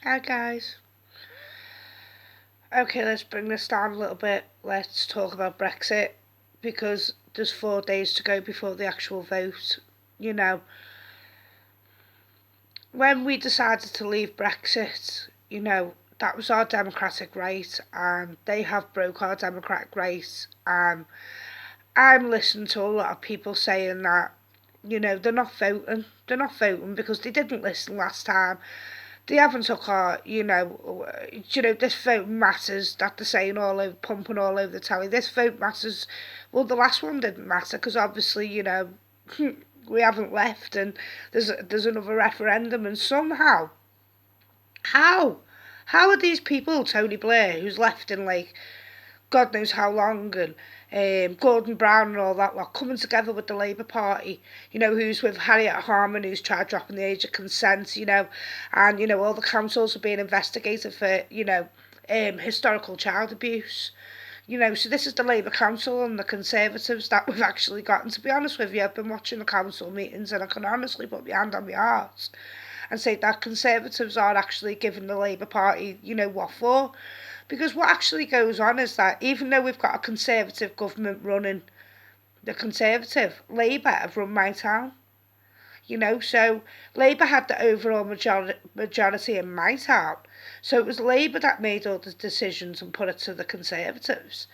Hi guys. Okay, let's bring this down a little bit. Let's talk about Brexit because there's 4 days to go before the actual vote. You know, when we decided to leave Brexit, that was our democratic right, and they have broke our democratic rights. And I'm listening to a lot of people saying that, they're not voting. They're not voting because they didn't listen last time. They haven't took our, this vote matters that they're saying all over, pumping all over the telly. This vote matters. Well, the last one didn't matter because obviously, we haven't left and there's another referendum and somehow, how? How are these people, Tony Blair, who's left in like God knows how long, and Gordon Brown and all that lot coming together with the Labour Party, who's with Harriet Harman, who's tried dropping the age of consent, and, all the councils are being investigated for, historical child abuse. So this is the Labour Council and the Conservatives that we've actually got. And to be honest with you, I've been watching the council meetings and I can honestly put my hand on my heart and say that Conservatives are actually giving the Labour Party, what for. Because what actually goes on is that even though we've got a Conservative government running the Conservative, Labour have run my town. So Labour had the overall majority in my town. So it was Labour that made all the decisions and put it to the Conservatives.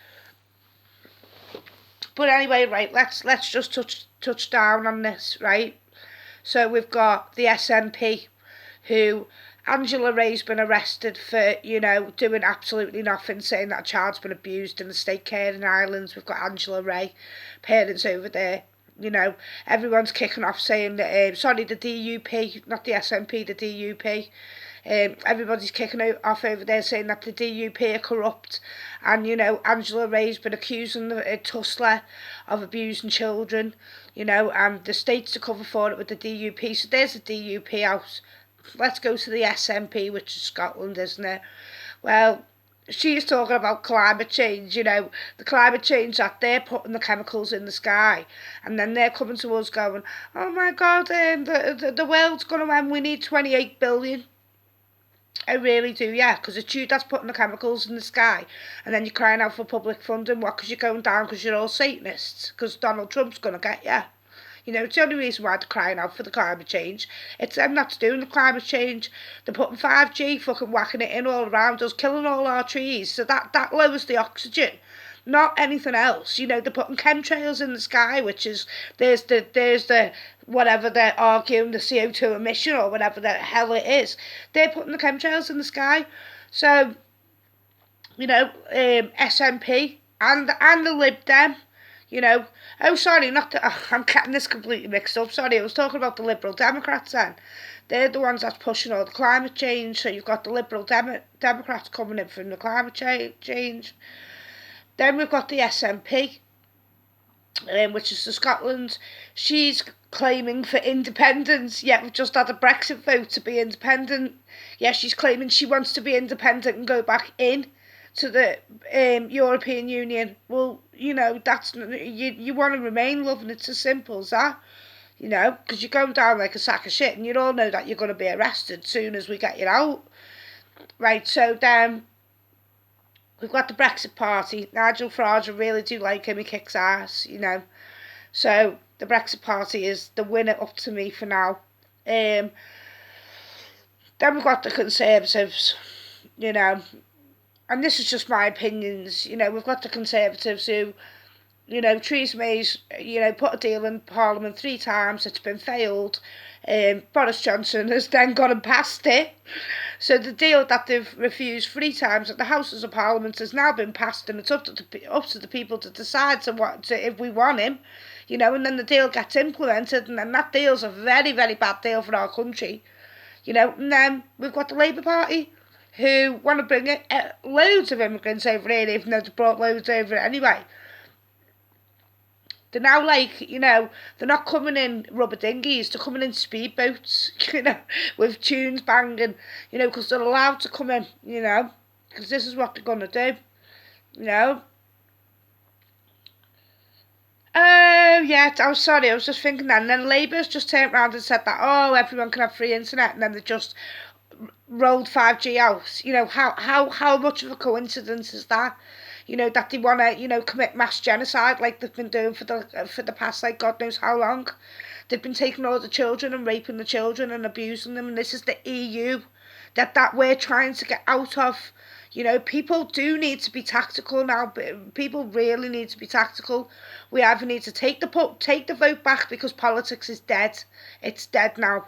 But anyway, right, let's just touch down on this, right? So we've got the SNP, who Angela Ray's been arrested for, doing absolutely nothing, saying that a child's been abused in the state care in Ireland. We've got Angela Ray, parents over there. Everyone's kicking off saying that, the DUP, not the SNP, the DUP. Everybody's kicking off over there saying that the DUP are corrupt. And, Angela Ray's been accusing the Tussler of abusing children, and the state's to cover for it with the DUP. So there's the DUP out. Let's go to the SNP, which is Scotland, isn't it? Well, she's talking about climate change, the climate change that they're putting the chemicals in the sky, and then they're coming to us going, oh my God, the world's going to end, we need 28 billion. I really do, yeah, because it's you that's putting the chemicals in the sky, and then you're crying out for public funding. What, because you're going down because you're all Satanists, because Donald Trump's going to get you. It's the only reason why they're crying out for the climate change. It's them that's doing the climate change. They're putting 5G, fucking whacking it in all around us, killing all our trees. So that lowers the oxygen, not anything else. They're putting chemtrails in the sky, which is, there's the whatever they're arguing, the CO2 emission or whatever the hell it is. They're putting the chemtrails in the sky. So, SNP and the Lib Dem, oh sorry, not the, I'm getting this completely mixed up, sorry, I was talking about the Liberal Democrats then. They're the ones that's pushing all the climate change, so you've got the Liberal Democrats coming in from the climate change. Then we've got the SNP, which is the Scotland. She's claiming for independence, yet we've just had a Brexit vote to be independent. Yeah, she's claiming she wants to be independent and go back in to the European Union. Well, that's you want to remain, love, and it's as simple as that. Because you're going down like a sack of shit, and you all know that you're going to be arrested soon as we get you out. Right, so then we've got the Brexit Party. Nigel Farage, I really do like him, he kicks ass, So the Brexit Party is the winner up to me for now. Then we've got the Conservatives, and this is just my opinions, we've got the Conservatives who, Theresa May's, put a deal in Parliament 3 times, it's been failed. Boris Johnson has then gone and passed it. So the deal that they've refused 3 times at the Houses of Parliament has now been passed, and it's up to the people to decide if we want him, and then the deal gets implemented, and then that deal's a very, very bad deal for our country, and then we've got the Labour Party, who want to bring in loads of immigrants over here, even though they brought loads over anyway. They're now like, they're not coming in rubber dinghies, they're coming in speedboats, with tunes banging, because they're allowed to come in, because this is what they're going to do, Oh, yeah, I was sorry, I was just thinking that. And then Labour's just turned around and said that, oh, everyone can have free internet, and then they just rolled 5G out. How much of a coincidence is that? That they want to, commit mass genocide like they've been doing for the past, like, God knows how long. They've been taking all the children and raping the children and abusing them, and this is the EU that we're trying to get out of. People do need to be tactical now. But people really need to be tactical. We either need to take the vote back because politics is dead. It's dead now.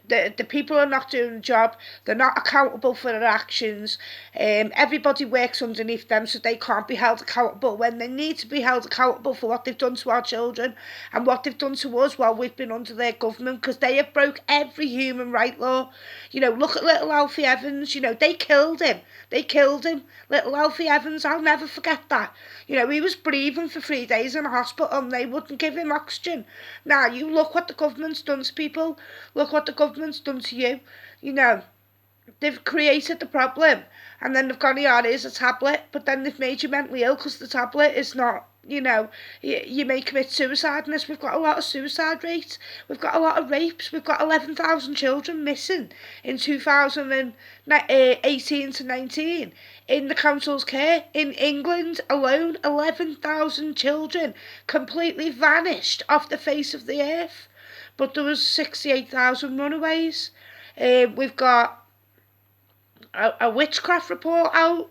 The people are not doing the job. They're not accountable for their actions. Everybody works underneath them, so they can't be held accountable when they need to be held accountable for what they've done to our children and what they've done to us while we've been under their government, because they have broke every human right law. Look at little Alfie Evans. They killed him. They killed him. Little Alfie Evans, I'll never forget that. He was breathing for 3 days in a hospital and they wouldn't give him oxygen. Now, you look what the government's done to people. Look what the government's done to you. They've created the problem and then they've gone, yeah, here's a tablet, but then they've made you mentally ill because the tablet is not, you may commit suicide in this. We've got a lot of suicide rates. We've got a lot of rapes. We've got 11,000 children missing in 2018 to 19 in the council's care. In England alone, 11,000 children completely vanished off the face of the earth. But there was 68,000 runaways. We've got a witchcraft report out.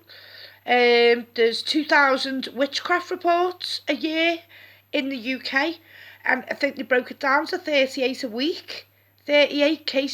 There's 2,000 witchcraft reports a year in the UK, and I think they broke it down to 38 a week. 38 cases